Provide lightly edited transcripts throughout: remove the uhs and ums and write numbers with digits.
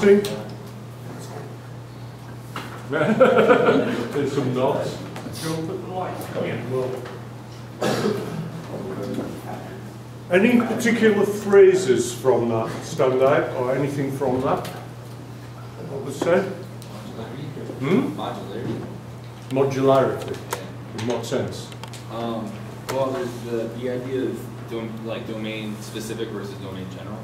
Interesting. There's some nods. Any particular phrases from that stand out, or anything from that? What was said? Modularity. Modularity. In what sense? Well, there's the idea of domain specific versus domain general.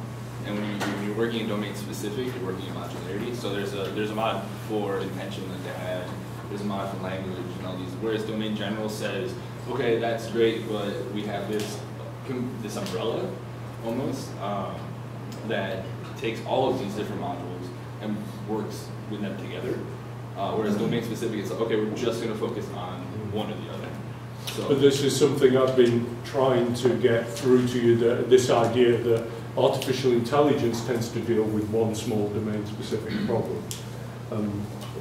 And when you're working in domain specific, you're working in modularity. So there's a mod for intention that they had. There's a mod for language and all these. Whereas domain general says, okay, that's great, but we have this umbrella almost that takes all of these different modules and works with them together. Whereas domain specific, it's like, okay, we're just going to focus on one or the other. So, but this is something I've been trying to get through to you, this idea that artificial intelligence tends to deal with one small domain-specific problem.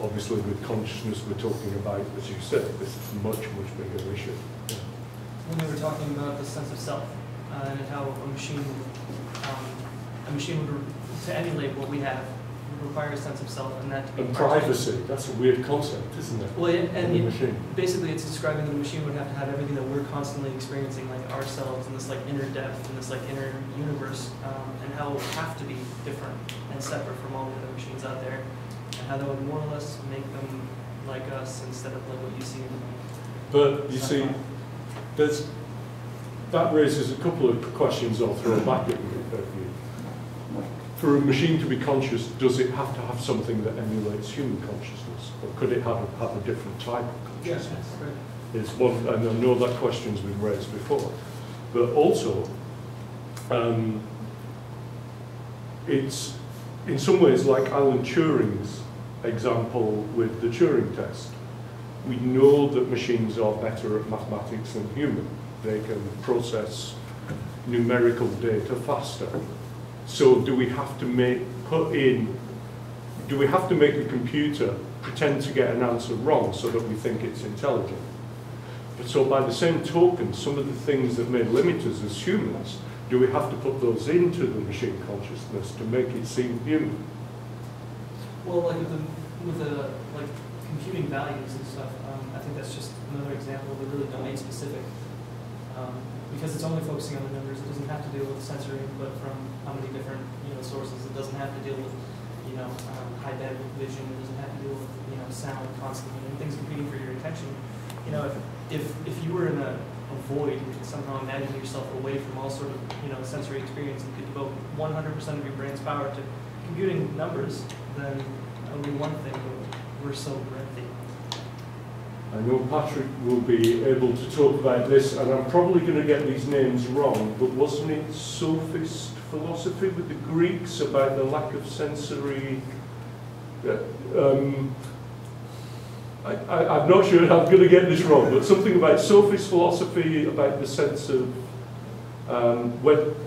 Obviously, with consciousness, we're talking about, as you said, this much bigger issue. Yeah. When we were talking about the sense of self and how a machine would, to emulate what we have, would require a sense of self, and that to be privacy. That's a weird concept, isn't it? Well, basically, it's describing that the machine would have to have everything that we're constantly experiencing, like ourselves, and this like inner depth, and this like inner universe, and how it would have to be different and separate from all the other machines out there, and how that would more or less make them like us instead of like what you see in the But you see, that raises a couple of questions I'll throw back at you. For a machine to be conscious, does it have to have something that emulates human consciousness, or could it have a different type of consciousness? Yes, right. It's one, and I know that question's been raised before, but also it's in some ways like Alan Turing's example with the Turing test. We know that machines are better at mathematics than human. They can process numerical data faster. So do we have to make the computer pretend to get an answer wrong so that we think it's intelligent? But so by the same token, some of the things that may limit us as humans, do we have to put those into the machine consciousness to make it seem human? Well, like with the like computing values and stuff, I think that's just another example of a really domain specific. Because it's only focusing on the numbers, it doesn't have to deal with sensory input from how many different sources. It doesn't have to deal with high bandwidth vision. It doesn't have to deal with sound constantly and things competing for your attention. If you were in a void, you could somehow imagine yourself away from all sort of sensory experience and could devote 100% of your brain's power to computing numbers, then only one thing. We're so breadthy. I know Patrick will be able to talk about this, and I'm probably going to get these names wrong, but wasn't it sophist philosophy with the Greeks about the lack of sensory... I'm not sure I'm going to get this wrong, but something about sophist philosophy about the sense of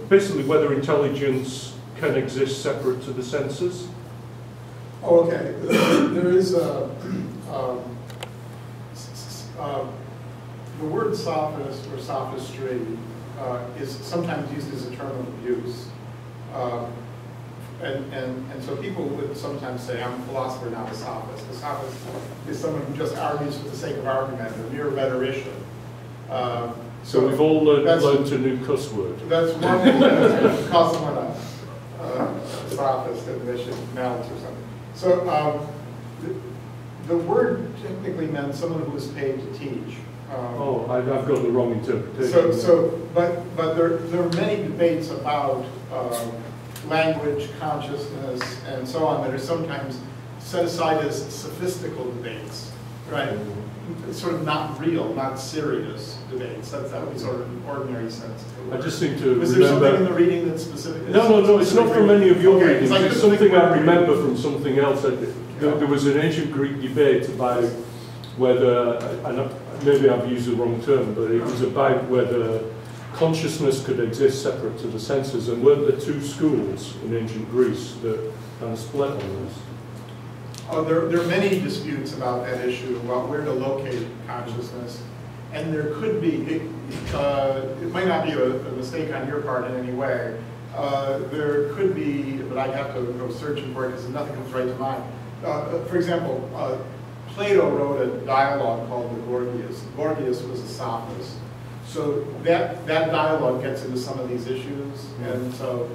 basically whether intelligence can exist separate to the senses. Oh, okay. There is the word sophist or sophistry is sometimes used as a term of abuse. And so people would sometimes say, I'm a philosopher, not a sophist. A sophist is someone who just argues for the sake of argument, a mere rhetorician. So we've all learned a new cuss word. That's one thing that's going to call someone a sophist in admission, malice or something. So the word technically meant someone who was paid to teach. I've got the wrong interpretation. But there are many debates about language, consciousness, and so on that are sometimes set aside as sophistical debates, right? Sort of not real, not serious debates. That would be sort of an ordinary sense. I just seem to Was there something in the reading that's specific? No, it's not from any of your readings. It's something I remember from something else. There was an ancient Greek debate about whether, and maybe I've used the wrong term, but it was about whether consciousness could exist separate to the senses, and weren't there two schools in ancient Greece that kind of split on this? Oh, there are many disputes about that issue, about where to locate consciousness, and there could be, it might not be a mistake on your part in any way, There could be, but I'd have to go searching for it because nothing comes right to mind. For example, Plato wrote a dialogue called the Gorgias. Gorgias was a sophist. So that dialogue gets into some of these issues. And so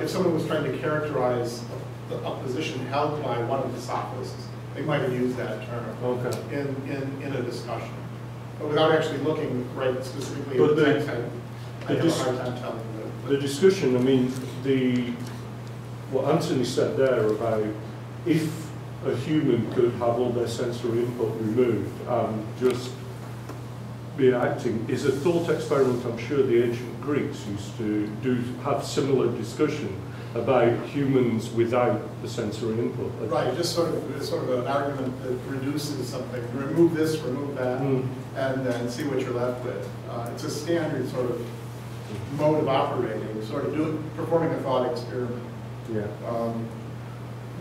if someone was trying to characterize a position held by one of the sophists, they might have used that term in a discussion. But without actually looking right specifically at the text, I have a hard time telling you. The discussion, I mean, what Anthony said there about if a human could have all their sensory input removed and just be acting, is a thought experiment I'm sure the ancient Greeks used to have similar discussion about humans without the sensory input. Right, just sort of an argument that reduces something. Remove this, remove that, and then see what you're left with. It's a standard sort of mode of operating, sort of performing a thought experiment. Yeah.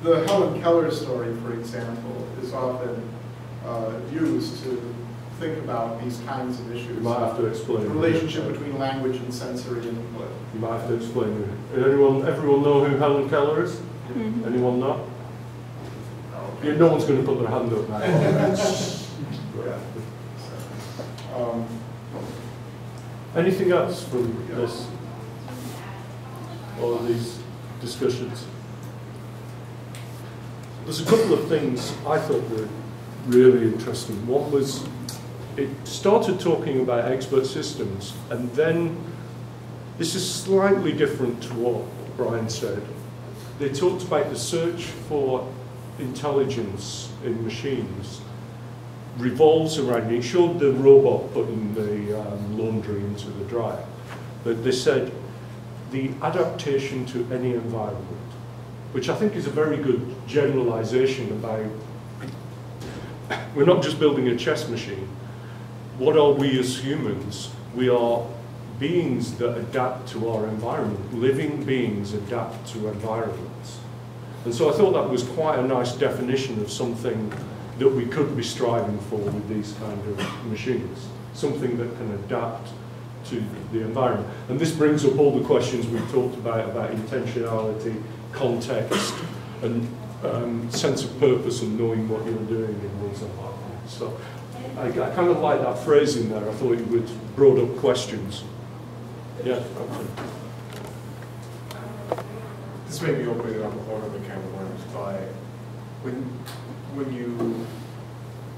The Helen Keller story, for example, is often used to think about these kinds of issues. You might have to explain. The relationship between language and sensory input. You might have to explain it. Everyone know who Helen Keller is? Mm-hmm. Anyone not? Yeah, no one's going to put their hand up now. Anything else from this? Or these discussions? There's a couple of things I thought were really interesting. One was, it started talking about expert systems, and then, this is slightly different to what Brian said. They talked about the search for intelligence in machines revolves around, it showed the robot putting the laundry into the dryer, but they said the adaptation to any environment, which I think is a very good generalization about, we're not just building a chess machine. What are we as humans? We are beings that adapt to our environment. Living beings adapt to environments. And so I thought that was quite a nice definition of something that we could be striving for with these kind of machines. Something that can adapt to the environment. And this brings up all the questions we've talked about intentionality, context, and sense of purpose and knowing what you're doing in one's environment. So I kind of like that phrase in there. I thought it would brought up questions. Yeah. This may be opening up a whole other can of worms, but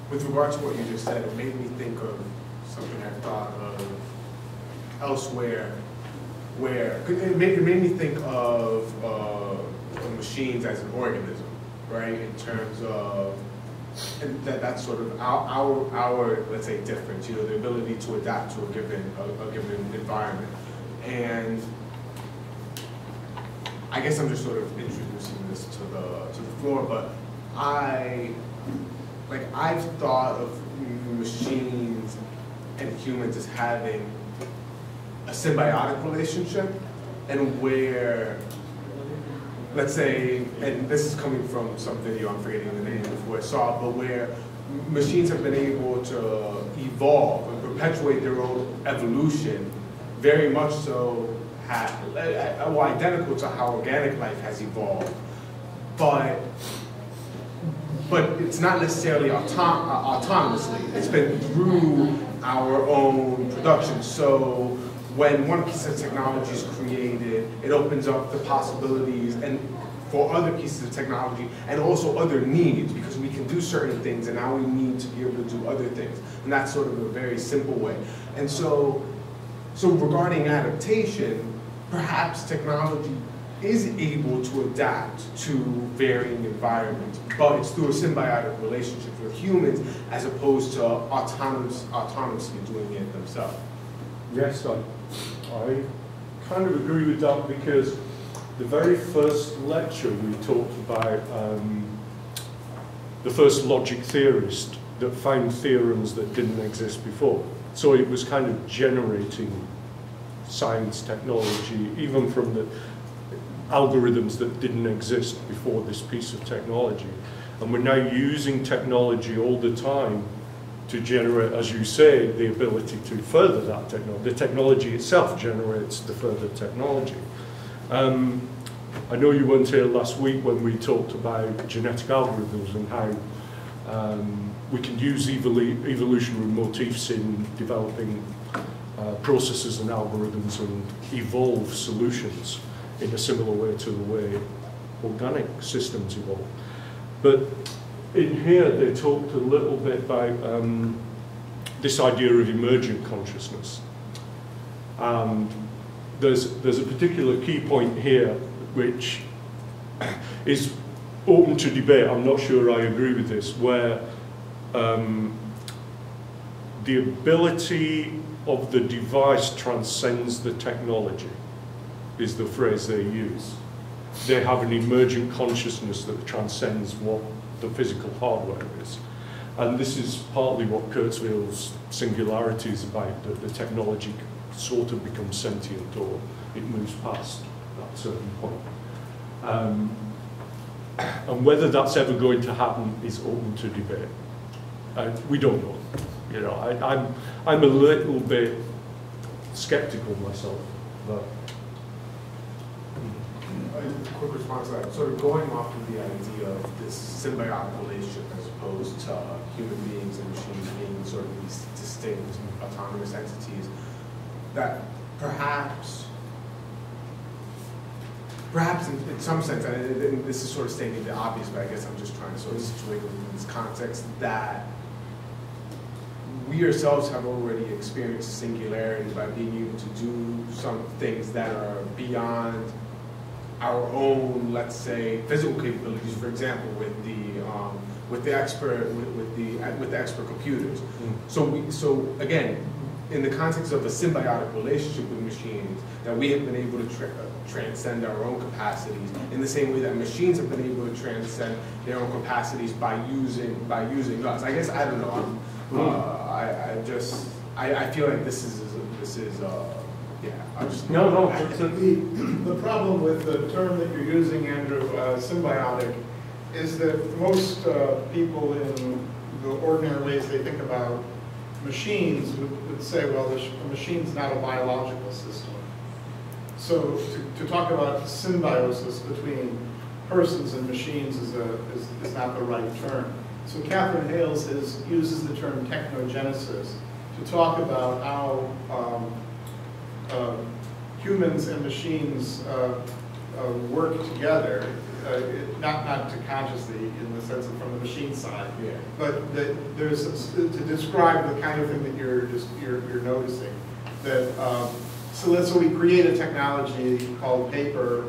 with regard to what you just said, it made me think of something I thought of elsewhere, where it made me think of machines as an organism, right? In terms of, and that's sort of our let's say difference, the ability to adapt to a given environment. And I guess I'm just sort of introducing this to the floor, but I've thought of machines and humans as having a symbiotic relationship, and where, let's say, and this is coming from some video, I'm forgetting the name before I saw it, but where machines have been able to evolve and perpetuate their own evolution, very much so, identical to how organic life has evolved, but it's not necessarily autonomously. It's been through our own production. So when one piece of technology is created, it opens up the possibilities and for other pieces of technology and also other needs, because we can do certain things and now we need to be able to do other things. And that's sort of a very simple way. And so regarding adaptation, perhaps technology is able to adapt to varying environments, but it's through a symbiotic relationship with humans as opposed to autonomously doing it themselves. Yes, I kind of agree with that, because the very first lecture we talked about the first logic theorist that found theorems that didn't exist before. So it was kind of generating science, technology, even from the algorithms that didn't exist before this piece of technology. And we're now using technology all the time to generate, as you say, the ability to further that technology. The technology itself generates the further technology. I know you weren't here last week when we talked about genetic algorithms and how we can use evolutionary motifs in developing processes and algorithms and evolve solutions in a similar way to the way organic systems evolve. But in here they talked a little bit about this idea of emergent consciousness. There's a particular key point here which is open to debate. I'm not sure I agree with this, where the ability of the device transcends the technology, is the phrase they use. They have an emergent consciousness that transcends what the physical hardware is. And this is partly what Kurzweil's singularity is about, that the technology sort of becomes sentient, or it moves past that certain point. And whether that's ever going to happen is open to debate. We don't know. You know, I'm a little bit skeptical myself. But a quick response to that. Sort of going off of the idea of this symbiotic relationship as opposed to human beings and machines being sort of these distinct autonomous entities, that perhaps in some sense, and this is sort of stating the obvious, but I guess I'm just trying to sort of situate it in this context, that we ourselves have already experienced singularity by being able to do some things that are beyond our own, let's say, physical capabilities. For example, with the expert computers. So again, in the context of a symbiotic relationship with machines, that we have been able to transcend our own capacities in the same way that machines have been able to transcend their own capacities by using us. I guess I don't know. I feel like this is yeah. The problem with the term that you're using, Andrew, symbiotic, is that most people in the ordinary ways they think about machines would say, well, a machine's not a biological system. So to talk about symbiosis between persons and machines is not the right term. So Catherine Hales uses the term technogenesis to talk about how humans and machines work together, not to consciously in the sense of from the machine side, yeah. But there's to describe the kind of thing that you're noticing. That so we create a technology called paper.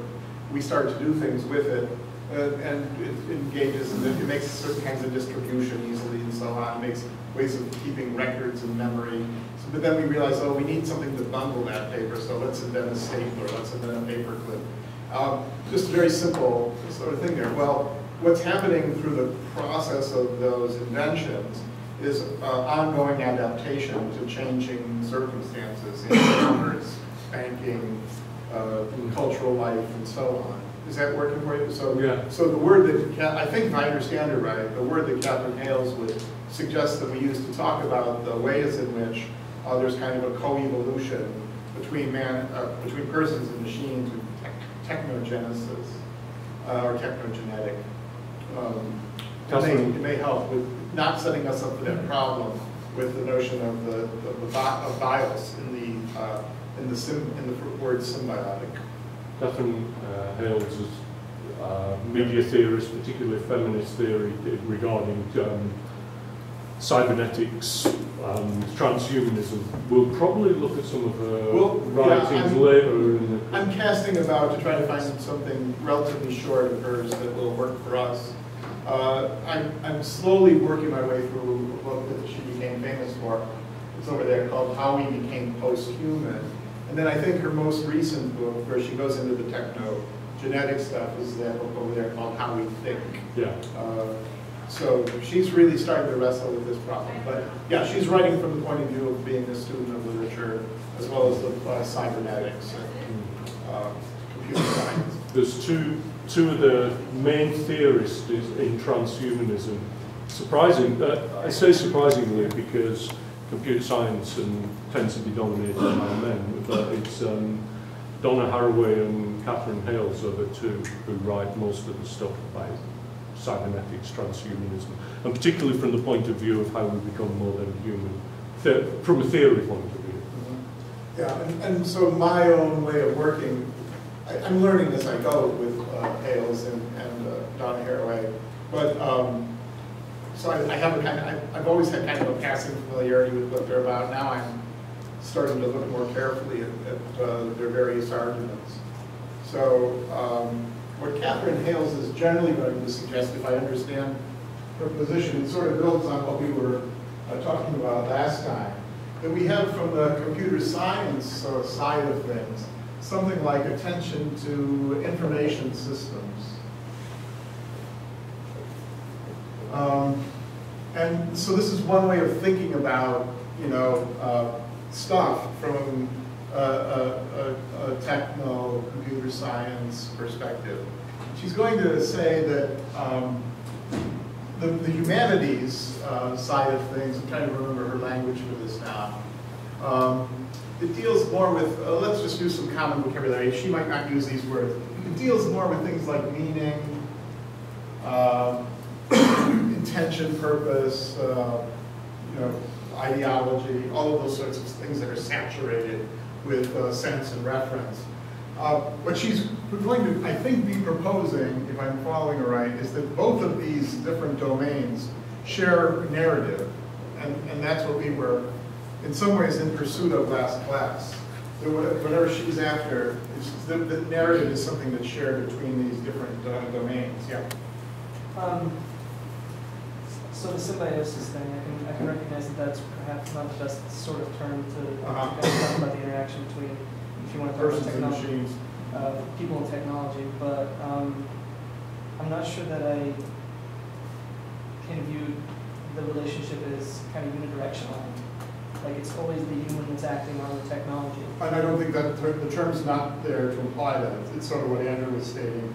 We start to do things with it, and it engages in it makes certain kinds of distribution easily and so on. It makes ways of keeping records and memory. So, but then we realize, oh, we need something to bundle that paper. So let's invent a stapler. Let's invent a paper clip. Just a very simple sort of thing there. Well, what's happening through the process of those inventions is ongoing adaptation to changing circumstances in commerce, banking, cultural life, and so on. Is that working for you? So, yeah. So the word that, I think if I understand it right, the word that Catherine Hales would suggest that we use to talk about the ways in which there's kind of a co-evolution between persons and machines, technogenesis, or technogenetic. It may help with not setting us up for that problem with the notion of of bios in the word symbiotic. Catherine Hales is a media theorist, particularly feminist theory regarding cybernetics and transhumanism. We'll probably look at some of her writings later. I'm casting about to try to find something relatively short of hers that will work for us. I'm slowly working my way through a book that she became famous for. It's over there called How We Became Post-Human. And then I think her most recent book, where she goes into the technogenetic stuff, is that book over there called How We Think. Yeah. So she's really starting to wrestle with this problem. But yeah, she's writing from the point of view of being a student of literature, as well as the cybernetics and computer science. There's two of the main theorists in transhumanism. Surprising, I say surprisingly because computer science tends to be dominated by men, but it's Donna Haraway and Catherine Hales are the two who write most of the stuff about cybernetics, transhumanism, and particularly from the point of view of how we become more than human, from a theory point of view. Yeah, and so my own way of working, I'm learning as I go with Hales and Donna Haraway, but so I have a kind of, I've always had kind of a passing familiarity with what they're about. Now I'm starting to look more carefully at their various arguments. So what Catherine Hales is generally going to suggest, if I understand her position, it sort of builds on what we were talking about last time, that we have from the computer science side of things, something like attention to information systems. And so this is one way of thinking about, you know, stuff from a techno-computer science perspective. She's going to say that the humanities side of things, I'm trying to remember her language for this now, it deals more with, let's just use some common vocabulary. She might not use these words. It deals more with things like meaning, intention, purpose, you know, ideology, all of those sorts of things that are saturated with sense and reference. What she's going to, I think, be proposing, if I'm following her right, is that both of these different domains share narrative, and that's what we were, in some ways, in pursuit of last class. So whatever she's after, the narrative is something that's shared between these different domains. Yeah. So the symbiosis thing, I can recognize that that's perhaps not the best sort of term to talk about the interaction between, if you want to talk about technology, people and technology, but I'm not sure that I can view the relationship as kind of unidirectional. Like it's always the human that's acting on the technology. And I don't think that the term's not there to imply that. It's sort of what Andrew was stating,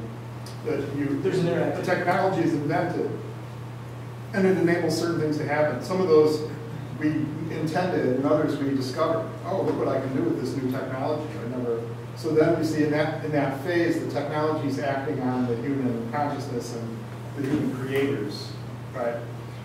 that there's an interaction. The technology is invented, and it enables certain things to happen. Some of those we intended, and others we discovered. Oh, look what I can do with this new technology. So then we see in that phase, the technology is acting on the human consciousness and the human creators, right?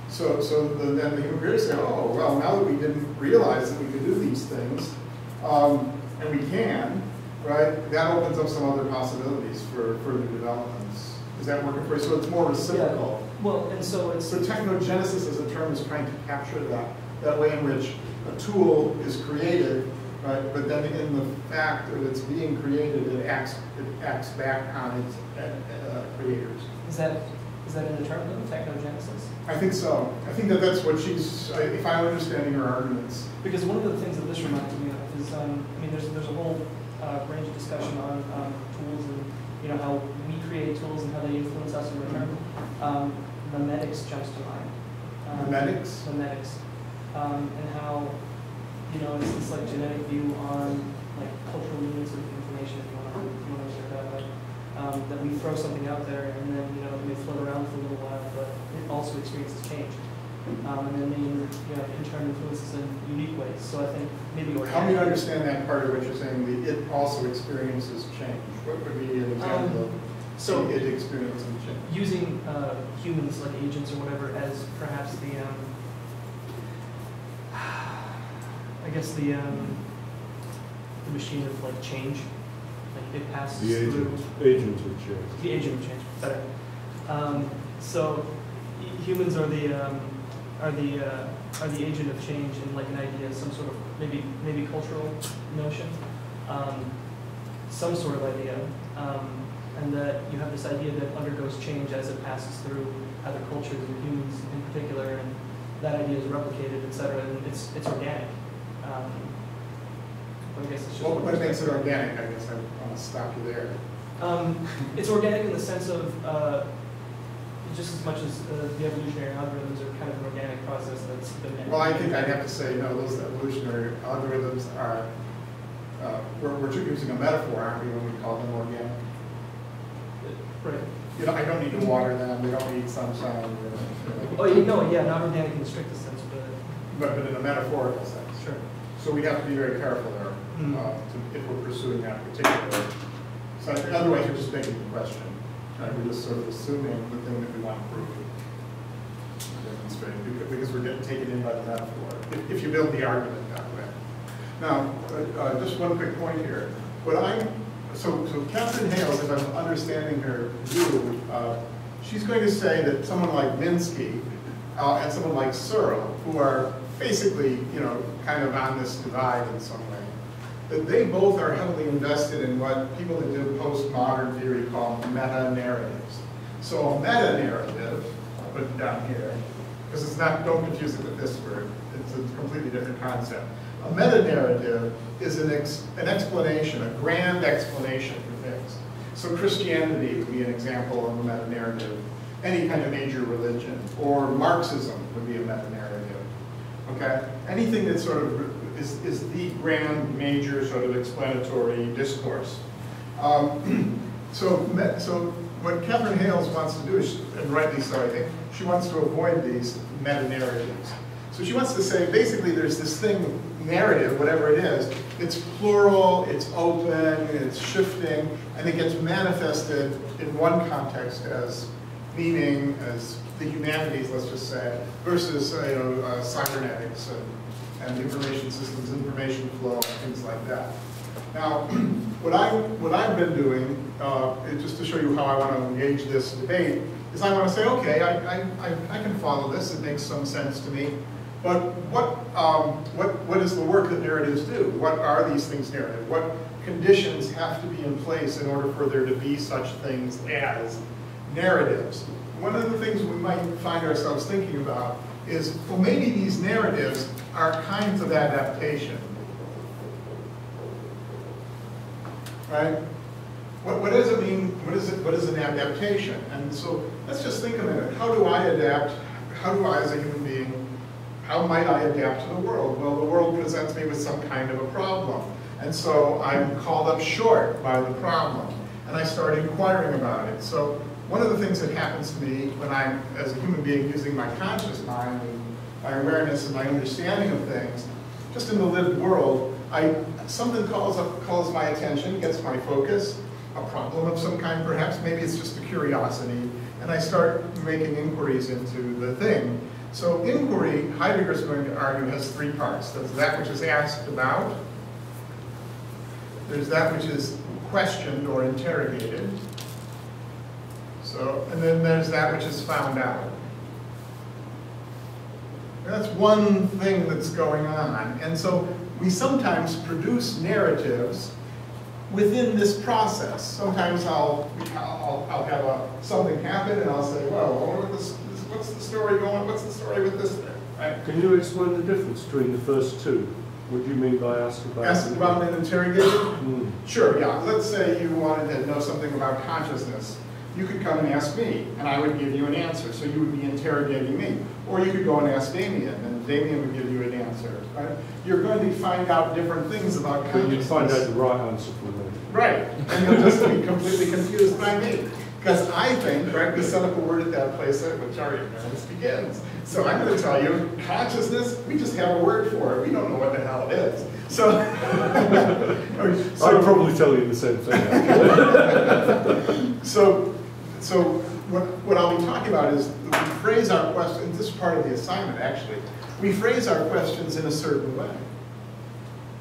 So then the human creators say, oh, well, now that we didn't realize that we could do these things, and we can, right? That opens up some other possibilities for further developments. Is that working for you? So it's more reciprocal. Yeah. Well, and so it's... So technogenesis as a term is trying to capture that way in which a tool is created, right? But then in the fact that it's being created, it acts back on its creators. Is that in the term of technogenesis? I think so. I think that's what she's, if I'm understanding her arguments. Because one of the things that this reminds me of is, I mean, there's a whole range of discussion on tools and, you know, how we create tools and how they influence us in return. Memetics jumps to mind. Memetics? Memetics. And how, you know, it's this like genetic view on like cultural units of information, if you want to look at it that way. That we throw something out there and then, you know, it may float around for a little while, but it also experiences change. And then in turn influences in unique ways. So I think maybe Help me understand that part of what you're saying, it also experiences change. What would be an example of it experiencing change? Using humans like agents or whatever as perhaps the I guess the machine of like change. Like it passes through the agent of change. The agent of change. Better. So humans are the agent of change in like an idea, some sort of maybe cultural notion, some sort of idea, and that you have this idea that undergoes change as it passes through other cultures and humans in particular, and that idea is replicated, etc. And it's organic. But I guess it's just what makes it organic? I guess I want to stop you there. It's organic in the sense of just as much as the evolutionary algorithms are kind of an organic process that's been. Well, I think I'd have to say no. Those evolutionary algorithms are. We're using a metaphor, aren't we, when we call them organic? Right. You know, I don't need to water them. They don't need sunshine. Oh, no, yeah, not organic in the strictest sense, but in a metaphorical sense. Sure. So we have to be very careful there. if we're pursuing that particular. So otherwise, we're just making the question. Right? We're just sort of assuming the thing that we want to prove, demonstrate, because we're getting taken in by the metaphor. If you build the argument that way. Now, just one quick point here. So Catherine Hales, if I'm understanding her view, she's going to say that someone like Minsky and someone like Searle, who are basically, kind of on this divide in some way, that they both are heavily invested in what people that do postmodern theory call meta-narratives. So a meta-narrative, I'll put it down here, because it's not, don't confuse it with this word, it's a completely different concept. A meta-narrative is an explanation, a grand explanation for things. So Christianity would be an example of a meta-narrative, any kind of major religion, or Marxism would be a meta-narrative, okay? Anything that sort of is the grand, major sort of explanatory discourse. So what Catherine Hales wants to do is, and rightly so I think, she wants to avoid these meta-narratives. So she wants to say, basically there's this thing, narrative, whatever it is, it's plural, it's open, it's shifting, and it gets manifested in one context as meaning, as the humanities, let's just say, versus cybernetics and information systems, information flow, and things like that. Now, what I've been doing, just to show you how I want to engage this debate, is I want to say, okay, I can follow this, it makes some sense to me, but what is the work that narratives do? What are these things narrative? What conditions have to be in place in order for there to be such things as narratives? One of the things we might find ourselves thinking about is, well, maybe these narratives are kinds of adaptation, right? What does it mean? What is an adaptation? And so let's just think a minute. How do I adapt? How do I, as a human being, how might I adapt to the world? Well, the world presents me with some kind of a problem. And so I'm called up short by the problem. And I start inquiring about it. So one of the things that happens to me when I'm, as a human being, using my conscious mind and my awareness and my understanding of things, just in the lived world, something calls my attention, gets my focus, a problem of some kind perhaps, maybe it's just a curiosity, and I start making inquiries into the thing. So inquiry, Heidegger's going to argue, has three parts. There's that which is asked about, there's that which is questioned or interrogated, and then there's that which is found out. And that's one thing that's going on. And so we sometimes produce narratives within this process. Sometimes I'll have something happen and I'll say, well, what's the story going? What's the story with this thing? Right? Can you explain the difference between the first two? What do you mean by asked about? Asked about and interrogated? Sure, yeah. Let's say you wanted to know something about consciousness. You could come and ask me, and I would give you an answer. So you would be interrogating me. Or you could go and ask Damien, and Damien would give you an answer. Right? You're going to find out different things about consciousness. But you find out the right answer for me. Right. And you'll just be completely confused by me. Because I think, right, we set up a word at that place at which our ignorance begins. So I'm going to tell you, consciousness, we just have a word for it. We don't know what the hell it is. So, I'd probably tell you the same thing. So what I'll be talking about is we phrase our questions. This is part of the assignment, actually. We phrase our questions in a certain way.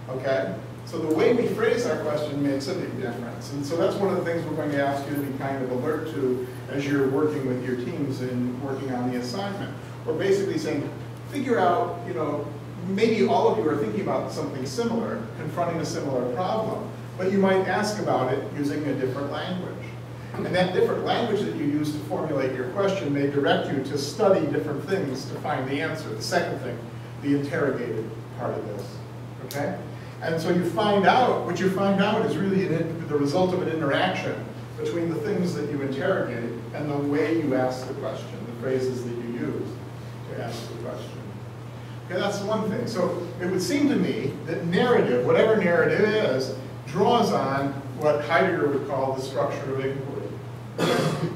Okay? So the way we phrase our question makes a big difference. And so that's one of the things we're going to ask you to be kind of alert to as you're working with your teams and working on the assignment. We're basically saying, figure out, maybe all of you are thinking about something similar, confronting a similar problem, but you might ask about it using a different language. And that different language that you use to formulate your question may direct you to study different things to find the answer. The second thing, the interrogated part of this, okay? And so you find out, what you find out is really the result of an interaction between the things that you interrogate and the way you ask the question, the phrases that you use to ask the question. Okay, that's one thing. So it would seem to me that narrative, whatever narrative is, draws on what Heidegger would call the structure of inquiry.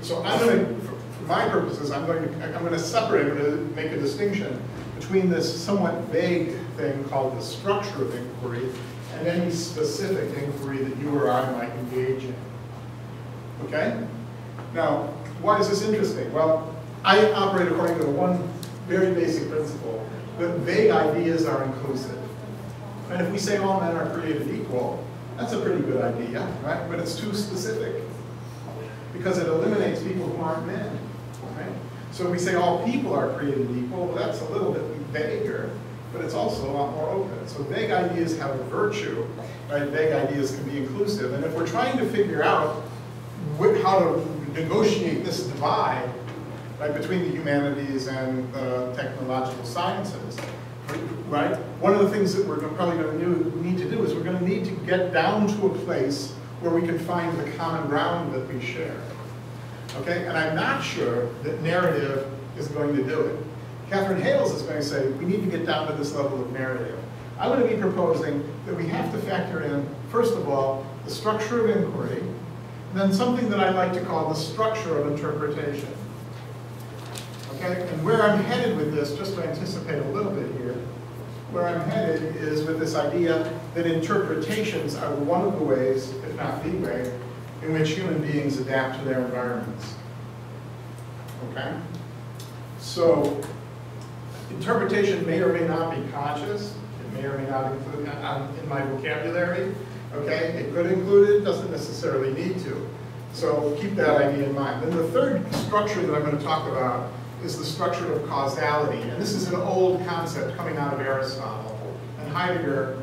So I'm going to, for my purposes, I'm going to separate, I'm going to make a distinction between this somewhat vague thing called the structure of inquiry and any specific inquiry that you or I might engage in. Okay? Now, why is this interesting? Well, I operate according to one very basic principle, that vague ideas are inclusive. And if we say all men are created equal, that's a pretty good idea, right? But it's too specific, because it eliminates people who aren't men, right? So if we say all people are created equal, well, that's a little bit vaguer, but it's also a lot more open. So vague ideas have a virtue, right? Vague ideas can be inclusive. And if we're trying to figure out how to negotiate this divide, right, between the humanities and the technological sciences, right? One of the things that we're probably going to need to do is we're going to need to get down to a place where we can find the common ground that we share. Okay, and I'm not sure that narrative is going to do it. Catherine Hales is going to say we need to get down to this level of narrative. I'm going to be proposing that we have to factor in, first of all, the structure of inquiry, and then something that I like to call the structure of interpretation. Okay, and where I'm headed with this, just to anticipate a little bit here, where I'm headed is with this idea that interpretations are one of the ways, if not the way, in which human beings adapt to their environments. Okay? So, interpretation may or may not be conscious. It may or may not include in my vocabulary. Okay? It could include it, doesn't necessarily need to. So keep that idea in mind. Then the third structure that I'm going to talk about is the structure of causality. And this is an old concept coming out of Aristotle. And Heidegger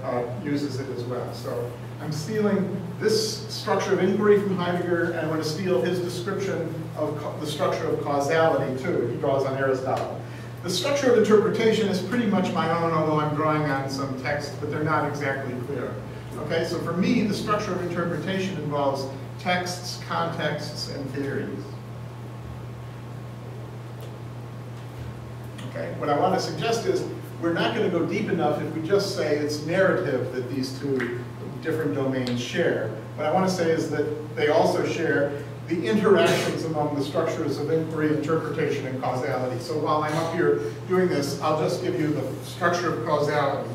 uses it as well. So I'm stealing this structure of inquiry from Heidegger, and I'm going to steal his description of the structure of causality, too. He draws on Aristotle. The structure of interpretation is pretty much my own, although I'm drawing on some texts, but they're not exactly clear. Okay, so for me, the structure of interpretation involves texts, contexts, and theories. Okay, what I want to suggest is we're not going to go deep enough if we just say it's narrative that these two different domains share. What I want to say is that they also share the interactions among the structures of inquiry, interpretation, and causality. So while I'm up here doing this, I'll just give you the structure of causality.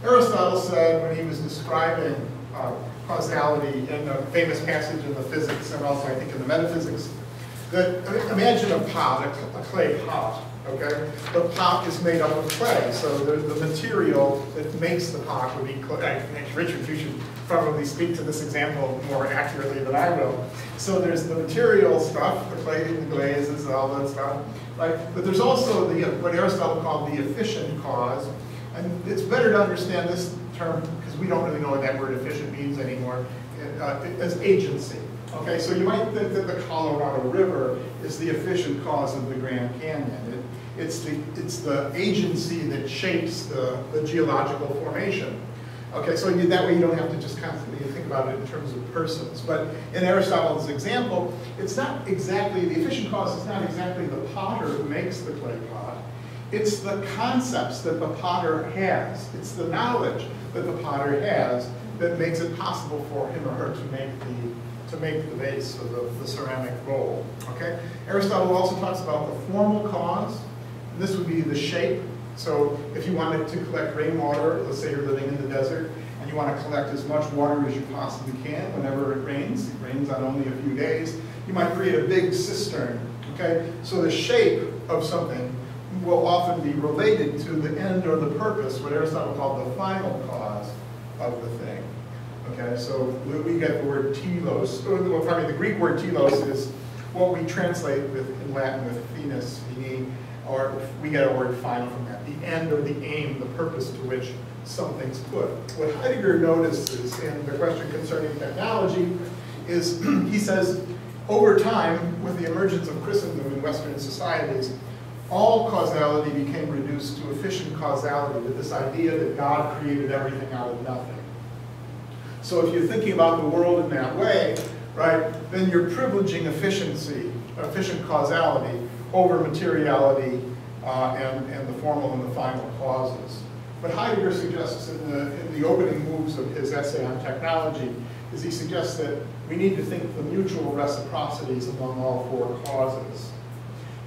Aristotle said when he was describing causality in a famous passage in the physics and also I think in the metaphysics, that imagine a pot, a clay pot. Okay, the pot is made up of clay, so the material that makes the pot would be clay. Richard, you should probably speak to this example more accurately than I will. So there's the material stuff, the clay, the glazes, all that stuff, right? But there's also what Aristotle called the efficient cause, and it's better to understand this term because we don't really know what that word efficient means anymore, as agency. Okay, so you might think that the Colorado River is the efficient cause of the Grand Canyon. It's the agency that shapes the geological formation. Okay, so that way you don't have to just constantly think about it in terms of persons. But in Aristotle's example, it's not exactly, the efficient cause is not exactly the potter who makes the clay pot. It's the concepts that the potter has. It's the knowledge that the potter has that makes it possible for him or her to make the base of the ceramic bowl. Okay? Aristotle also talks about the formal cause. This would be the shape. So if you wanted to collect rainwater, let's say you're living in the desert, and you want to collect as much water as you possibly can whenever it rains on only a few days, you might create a big cistern. Okay? So the shape of something will often be related to the end or the purpose, what Aristotle called the final cause of the thing. Okay, so we get the word telos, the Greek word telos is what we translate in Latin with finis, fini, or we get a word final from that, the end or the aim, the purpose to which something's put. What Heidegger notices in the question concerning technology is, he says, over time, with the emergence of Christendom in Western societies, all causality became reduced to efficient causality, with this idea that God created everything out of nothing. So if you're thinking about the world in that way, right, then you're privileging efficient causality over materiality and the formal and the final causes. What Heidegger suggests in the opening moves of his essay on technology is he suggests that we need to think the mutual reciprocities among all four causes.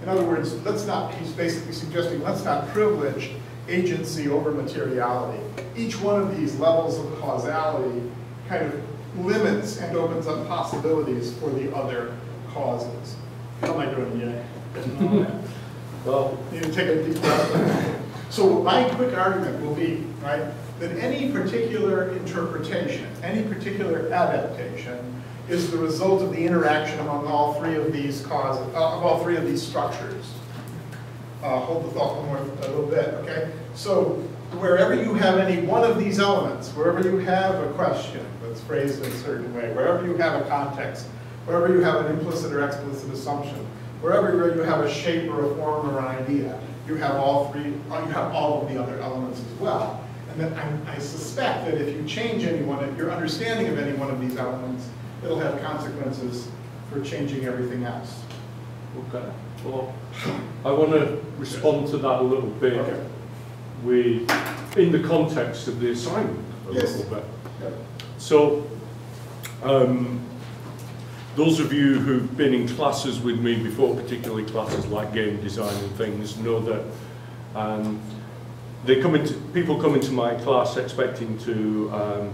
In other words, he's basically suggesting let's not privilege agency over materiality. Each one of these levels of causality kind of limits and opens up possibilities for the other causes. How am I doing yet? Well, need to take a deep breath. So my quick argument will be, right, that any particular interpretation, any particular adaptation is the result of the interaction among all three of these causes, all three of these structures. Hold the thought one more a little bit, okay? So wherever you have any one of these elements, wherever you have a question that's phrased in a certain way, wherever you have a context, wherever you have an implicit or explicit assumption, wherever you have a shape or a form or an idea, you have all three, you have all of the other elements as well. And then I suspect that if you change any one, if your understanding of any one of these elements, it'll have consequences for changing everything else. okay. Well, I want to respond to that a little bit in the context of the assignment a little bit. Yep. So, those of you who've been in classes with me before, particularly classes like game design and things, know that people come into my class expecting to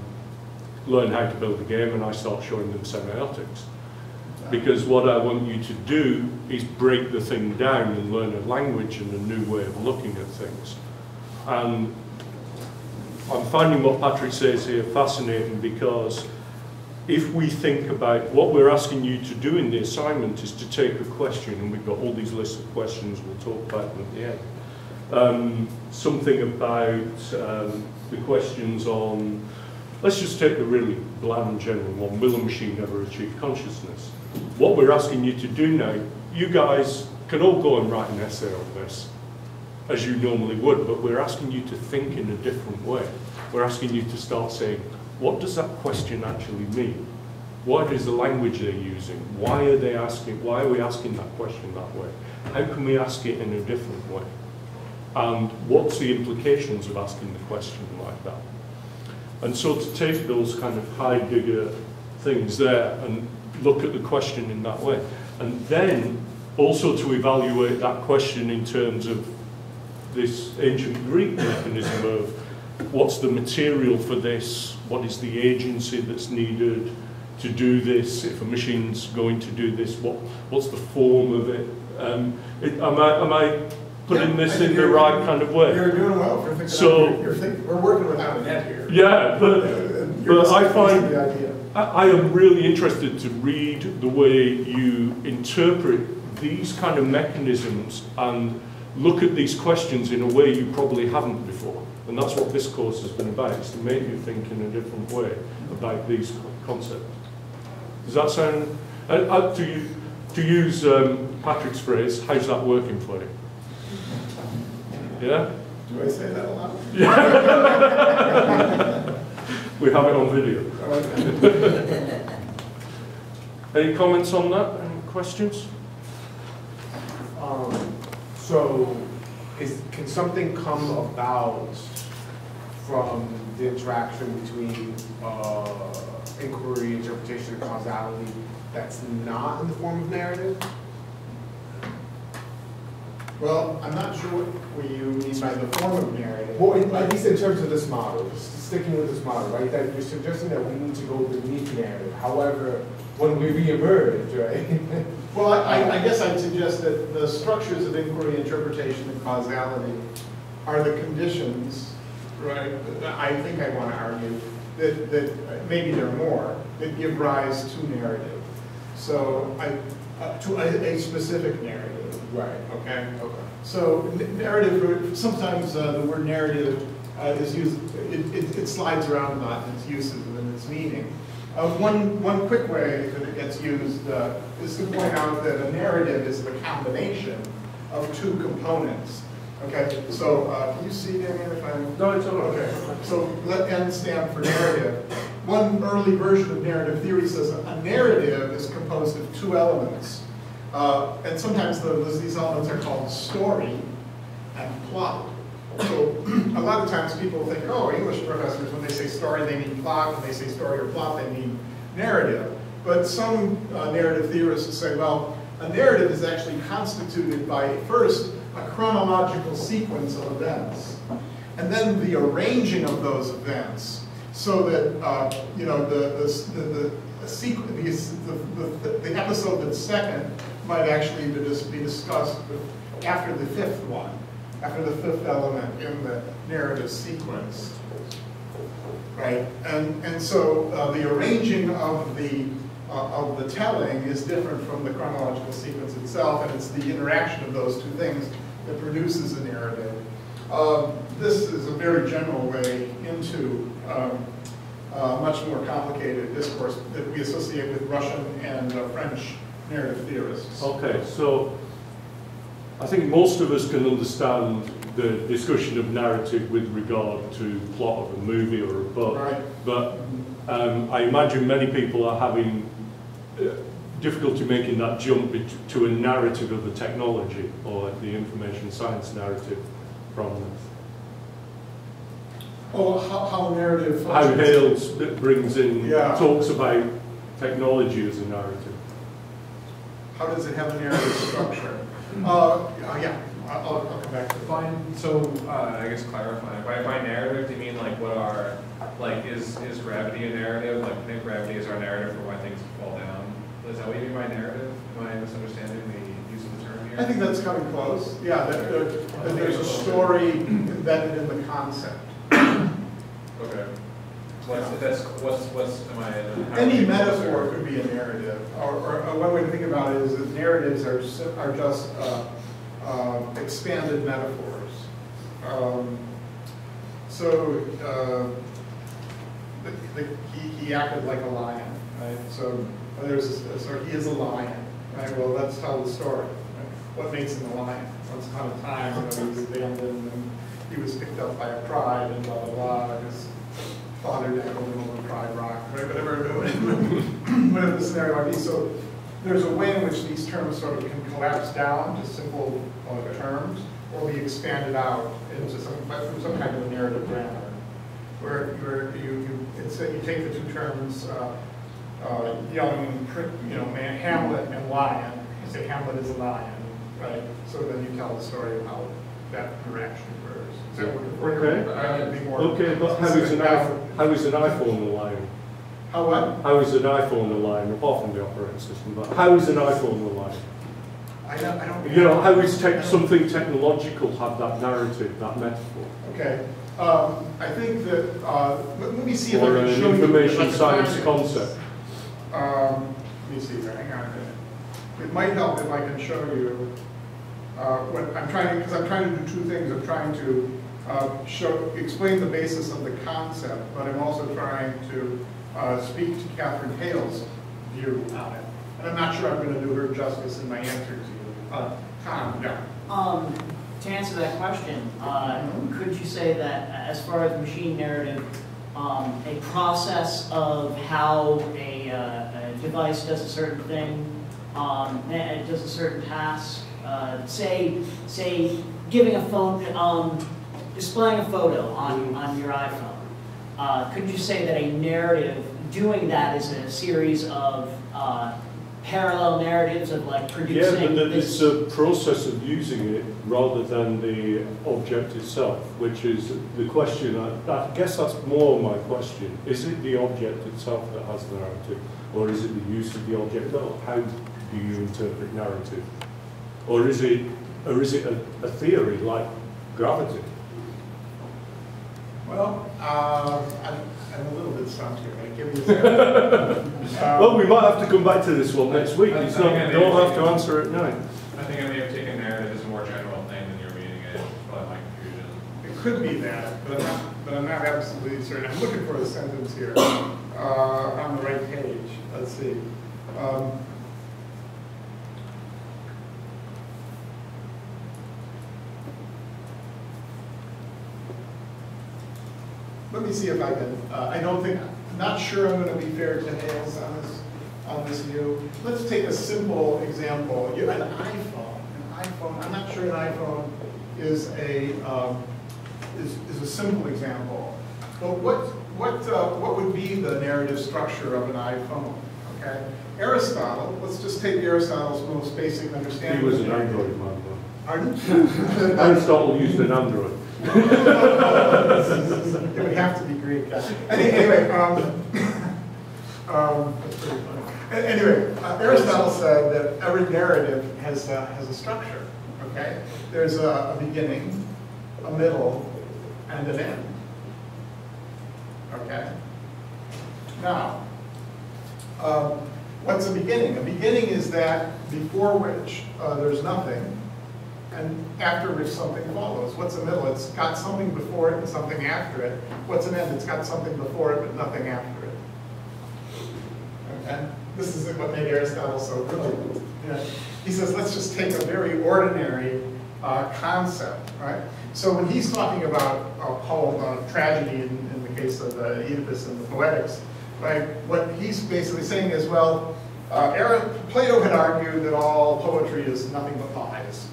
learn how to build a game, and I start showing them semiotics. Because what I want you to do is break the thing down and learn a language and a new way of looking at things. And I'm finding what Patrick says here fascinating, because if we think about what we're asking you to do in the assignment is to take a question, and we've got all these lists of questions, we'll talk about them at the end. Something about the questions on, let's just take the really bland general one, will a machine ever achieve consciousness? What we're asking you to do now, you guys can all go and write an essay on this, as you normally would, but we're asking you to think in a different way. We're asking you to start saying, what does that question actually mean? What is the language they're using? Why are we asking that question that way? How can we ask it in a different way? And what's the implications of asking the question like that? And so to take those kind of high digger things there and look at the question in that way. And then also to evaluate that question in terms of this ancient Greek mechanism of what's the material for this, what is the agency that's needed to do this, if a machine's going to do this, what's the form of it? Am I putting this in the right kind of way? You're doing well for thinking. So, we're working without a net here. Yeah, but I find I am really interested to read the way you interpret these kind of mechanisms and look at these questions in a way you probably haven't before. And that's what this course has been about, is to make you think in a different way about these concepts. Does that sound, to use Patrick's phrase, how's that working for you? Yeah? Do I say that a lot? Yeah. We have it on video. Any comments on that? Any questions? So, can something come about from the interaction between inquiry, interpretation, and causality that's not in the form of narrative? Well, I'm not sure what you mean by the form of narrative. Well, at least in terms of this model, sticking with this model, right? That you're suggesting that we need to go beneath narrative. However, when we re-emerge, right? Well, I guess I'd suggest that the structures of inquiry, interpretation, and causality are the conditions, right? I think I want to argue that maybe there are more that give rise to narrative. So, to a specific narrative. Right. Okay. Okay. So narrative. Sometimes the word narrative is used. It slides around a lot in its uses and its meaning. One quick way that it gets used is to point out that a narrative is the combination of two components. Okay. So can you see, Damien, if I'm? No, it's all right. Okay. So let N stand for narrative. One early version of narrative theory says a narrative is composed of two elements. And sometimes these elements are called story and plot. So a lot of times people think, oh, English professors, when they say story, they mean plot. When they say story or plot, they mean narrative. But some narrative theorists say, well, A narrative is actually constituted by, first, a chronological sequence of events, and then the arranging of those events so that you know the episode that's second might actually be discussed after the fifth one, after the fifth element in the narrative sequence, right? And so the arranging of the telling is different from the chronological sequence itself, and it's the interaction of those two things that produces a narrative. This is a very general way into much more complicated discourse that we associate with Russian and French narrative theorists. Okay, so I think most of us can understand the discussion of narrative with regard to plot of a movie or a book, Right. But I imagine many people are having difficulty making that jump to a narrative of the technology or the information science narrative from this. Oh, how narrative How functions. Hales brings in, Yeah. talks about technology as a narrative. How does it have a narrative structure? Yeah, I'll come back to that. So I guess clarifying, by narrative, do you mean like what are, like is gravity a narrative? Like gravity is our narrative for why things fall down? Is that what you mean by narrative? Am I misunderstanding the use of the term here? I think that's coming close. Yeah, that there's a story embedded in the concept. Okay. What's am I? Any metaphor could be a narrative, or one way to think about it is that narratives are just expanded metaphors. He acted like a lion, right? So he is a lion, right? Well, let's tell the story. Right? What makes him a lion? Once upon a time, he was abandoned and he was picked up by a pride and blah blah blah. His father dangled him over Pride Rock, right? Whatever the scenario might be. So there's a way in which these terms sort of can collapse down to simple terms, or be expanded out into some kind of a narrative grammar, where you take the two terms, young, man, Hamlet and lion. You say Hamlet is a lion, right? So then you tell the story of how that interaction occurs. So Okay, but how is an iPhone a lion? How what? How is an iPhone a lion, apart from the operating system? But how is an iPhone a lion? I don't. You know, how is something technological have that narrative, that metaphor? Okay. I think that let me see if Or I an can show you. information science concept. Let me see here. Hang on a minute. It might help if I can show you what I'm trying to, because I'm trying to do two things. I'm trying to explain the basis of the concept, but I'm also trying to speak to Catherine Hale's view on it. And I'm not sure I'm going to do her justice in my answer to you. Tom, yeah. To answer that question, could you say that as far as machine narrative, a process of how a device does a certain thing, it does a certain task, say giving a phone, displaying a photo on your iPhone, could you say that a narrative doing that is a series of parallel narratives of like producing? Yeah, but it's a process of using it rather than the object itself, which is the question. I guess that's more my question. Is it the object itself that has the narrative, or is it the use of the object? How do you interpret narrative? Or is it a theory like gravity? Well, I'm a little bit stumped here. Right? Give me a second. Well, we might have to come back to this one next week. It's not, you don't have to answer it now. I think I may have taken narrative as a more general thing than you're reading it, but my confusion. It could be that, but I'm not absolutely certain. I'm looking for a sentence here on the right page. Let's see. Let me see if I can. I'm not sure I'm going to be fair to Hales on this view. Let's take a simple example. An iPhone. I'm not sure an iPhone is a simple example. But what would be the narrative structure of an iPhone? Okay. Aristotle, let's just take Aristotle's most basic understanding. He was an android man. Pardon? Aristotle used an android. It would have to be Greek. Anyway, Aristotle said that every narrative has a structure. Okay, there's a beginning, a middle, and an end. Okay. Now, what's a beginning? A beginning is that before which there's nothing, and after which something follows. What's a middle? It's got something before it and something after it. What's an end? It's got something before it but nothing after it. Okay? This is what made Aristotle so good. Yeah. He says, let's just take a very ordinary concept, right? So when he's talking about tragedy in the case of Oedipus and the Poetics, right? What he's basically saying is, well, Plato had argued that all poetry is nothing but lies.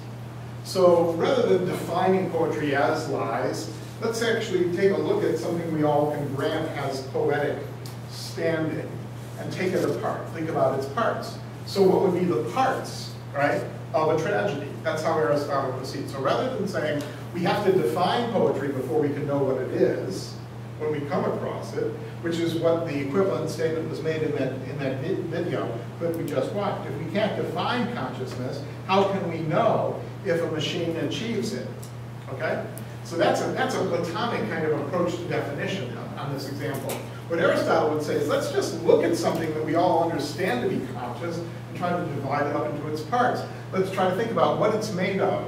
So rather than defining poetry as lies, let's actually take a look at something we all can grant has poetic standing and take it apart. Think about its parts. So what would be the parts, right, of a tragedy? That's how Aristotle proceeds. So rather than saying we have to define poetry before we can know what it is, when we come across it, which is what the equivalent statement was made in that video that we just watched. If we can't define consciousness, how can we know if a machine achieves it? Okay? So that's a Platonic kind of approach to definition on this example. What Aristotle would say is, let's just look at something that we all understand to be conscious and try to divide it up into its parts. Let's try to think about what it's made of,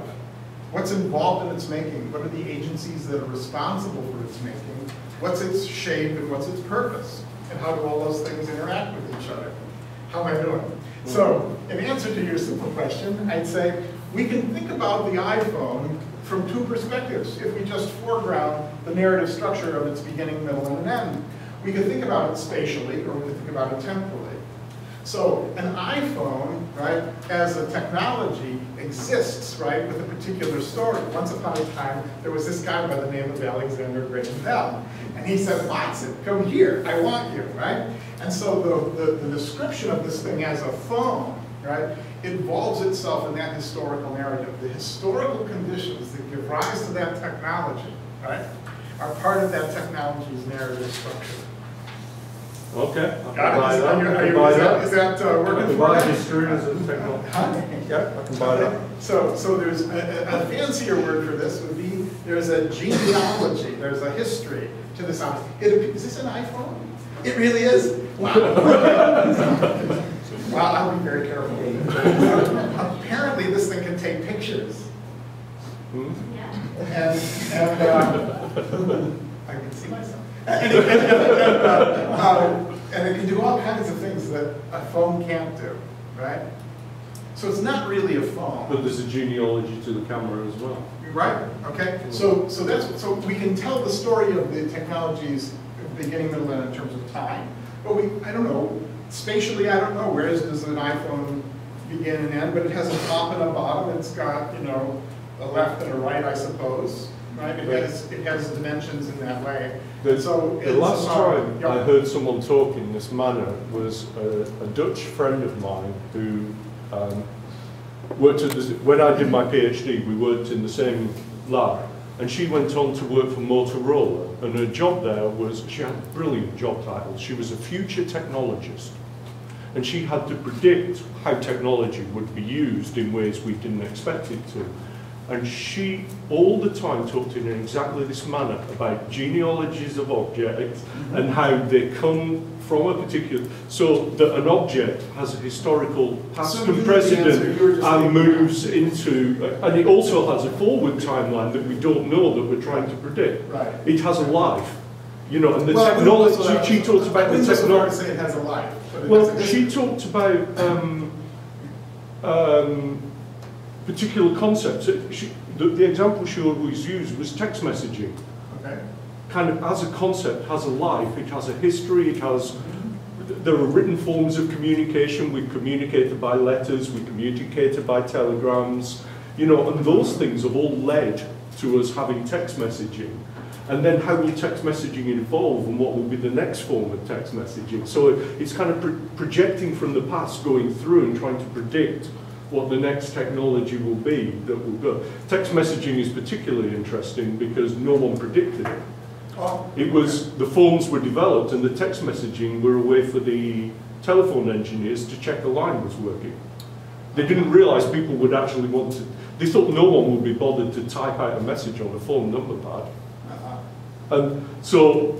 what's involved in its making, what are the agencies that are responsible for its making, what's its shape and what's its purpose, and how do all those things interact with each other? How am I doing? So, in answer to your simple question, I'd say we can think about the iPhone from two perspectives. If we just foreground the narrative structure of its beginning, middle, and an end, we can think about it spatially, or we can think about it temporally. So an iPhone, right, as a technology exists, right, with a particular story. Once upon a time, there was this guy by the name of Alexander Graham Bell, and he said, Watson, come here, I want you, right? And so the description of this thing as a phone, right, involves itself in that historical narrative. The historical conditions that give rise to that technology, right, are part of that technology's narrative structure. Okay, I Got can buy it? that. I can buy that. Is that I working can for buy you? history as a technology. Yeah, I can buy that. So there's a fancier word for this would be there's a genealogy, there's a history to this. Is this an iPhone? It really is? Wow. Well, I'll be very careful. Apparently this thing can take pictures. And I can see myself. And it can do all kinds of things that a phone can't do, right? So it's not really a phone. But there's a genealogy to the camera as well. Right, okay? So we can tell the story of the technology's beginning, middle, and end in terms of time. But I don't know, spatially, I don't know. Where does an iPhone begin and end? But it has a top and a bottom. It's got, a left and a right, I suppose. Right? It has dimensions in that way. The last time I heard someone talk in this manner was a Dutch friend of mine who worked at when I did my PhD, we worked in the same lab, and she went on to work for Motorola, and her job there was, she had a brilliant job title. She was a future technologist, and she had to predict how technology would be used in ways we didn't expect it to. And she all the time talked in exactly this manner about genealogies of objects and how they come from a particular, so that an object has a historical past and precedent and moves into, and it also has a forward timeline that we don't know that we're trying to predict. Right. It has a life, and the technology, she talked about the technology. Say it has a life. Well, she talked about particular concepts. The example she always used was text messaging. Okay. Kind of as a concept has a life, it has a history, there are written forms of communication. We communicated by letters, we communicated by telegrams, and those things have all led to us having text messaging. And then how will text messaging evolve, and what will be the next form of text messaging? So it's kind of projecting from the past, going through and trying to predict what the next technology will be that will go. Text messaging is particularly interesting because no one predicted it. It was, the phones were developed and the text messaging were a way for the telephone engineers to check the line was working. They didn't realize people would actually want to, they thought no one would be bothered to type out a message on a phone number pad. And so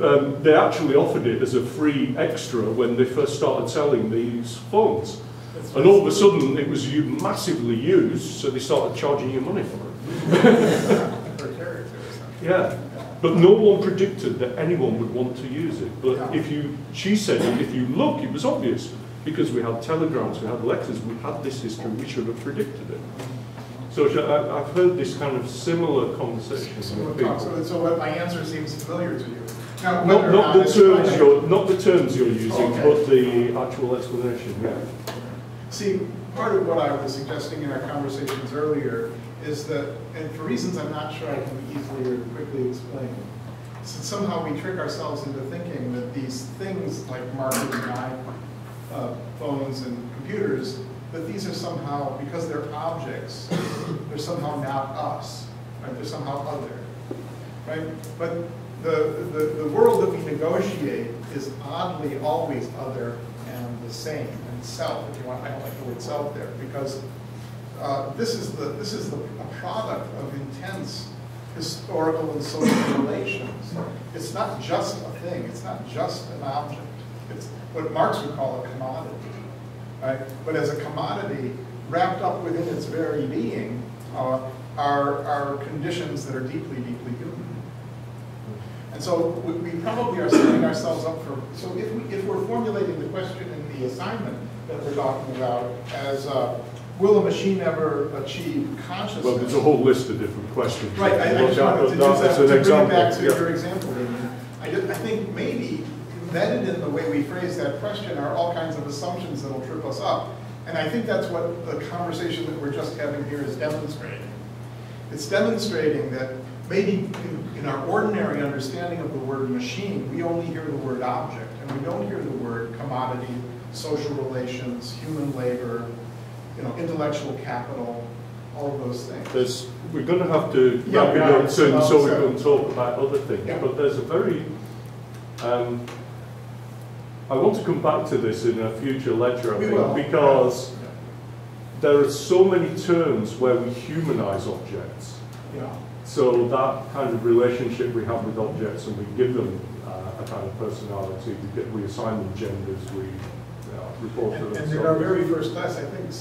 they actually offered it as a free extra when they first started selling these phones. And all of a sudden it was massively used, so they started charging you money for it. Yeah, but no one predicted that anyone would want to use it. But she said, if you look, it was obvious, because we had telegrams, we had letters, we had this history, we should have predicted it. So I've heard this kind of similar conversation. So my answer seems familiar to you. Now, not the terms you're using, but the actual explanation. Yeah. See, part of what I was suggesting in our conversations earlier is that, and for reasons I'm not sure I can easily or quickly explain, so somehow we trick ourselves into thinking that these things like marketing phones and computers, that these are somehow, because they're objects, they're somehow not us, right? They're somehow other, right? But the world that we negotiate is oddly always other and the same, and self, if you want. I don't like the word self there, because this is a product of intense historical and social relations. It's not just a thing. It's not just an object. It's what Marx would call a commodity, right? But as a commodity, wrapped up within its very being, are conditions that are deeply, deeply human. And so we probably are setting ourselves up for, so if we're formulating the question in the assignment that we're talking about as, will a machine ever achieve consciousness? Well, there's a whole list of different questions. Right, I just wanted to use that to bring it back to your example, Damien. I think maybe embedded in the way we phrase that question are all kinds of assumptions that will trip us up. And I think that's what the conversation that we're just having here is demonstrating. It's demonstrating that maybe in our ordinary understanding of the word machine, we only hear the word object, and we don't hear the word commodity, social relations, human labor, intellectual capital, all of those things. We're going to have to wrap it up soon, so we can talk about other things. Yeah. But there's a very, I want to come back to this in a future lecture, I think, because there are so many terms where we humanize objects. Yeah. So that kind of relationship we have with objects, and we give them a kind of personality, we assign them genders, we report to them. And in our very first class, I think I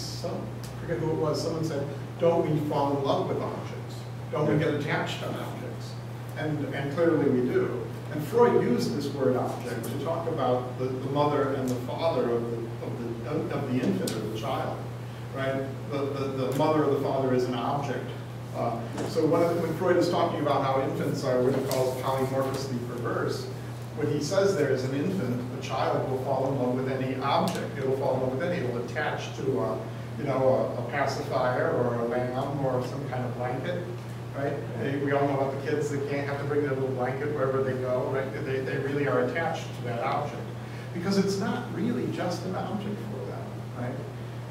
forget who it was, someone said, don't we fall in love with objects? Don't we get attached to objects? And clearly we do. And Freud used this word object to talk about the mother and the father of the infant or the child, right? The mother or the father is an object. So when Freud is talking about how infants are what he calls polymorphously perverse, what he says there is an infant, a child will fall in love with any object. It will fall in love with any. It will attach to a pacifier or a lamb or some kind of blanket, right? We all know about the kids that can't have to bring their little blanket wherever they go, right? They really are attached to that object because it's not really just an object for them, right?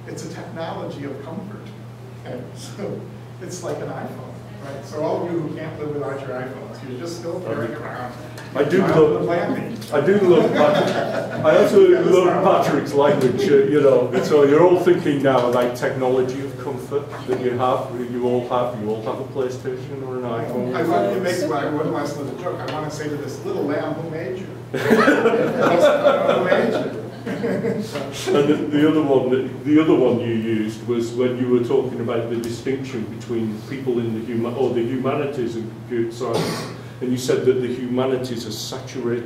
It's a technology of comfort, okay? So it's like an iPhone, right? So all of you who can't live without your iPhones, you're just still carrying around. I do love Patrick. I also love Patrick's language, so you're all thinking now like technology of comfort that you all have a PlayStation or an iPhone. I want to make one last little joke. I want to say to this little lamb, who made you? Who made you? And the other one you used was when you were talking about the distinction between people in the humanities and computer science, and you said that the humanities are saturated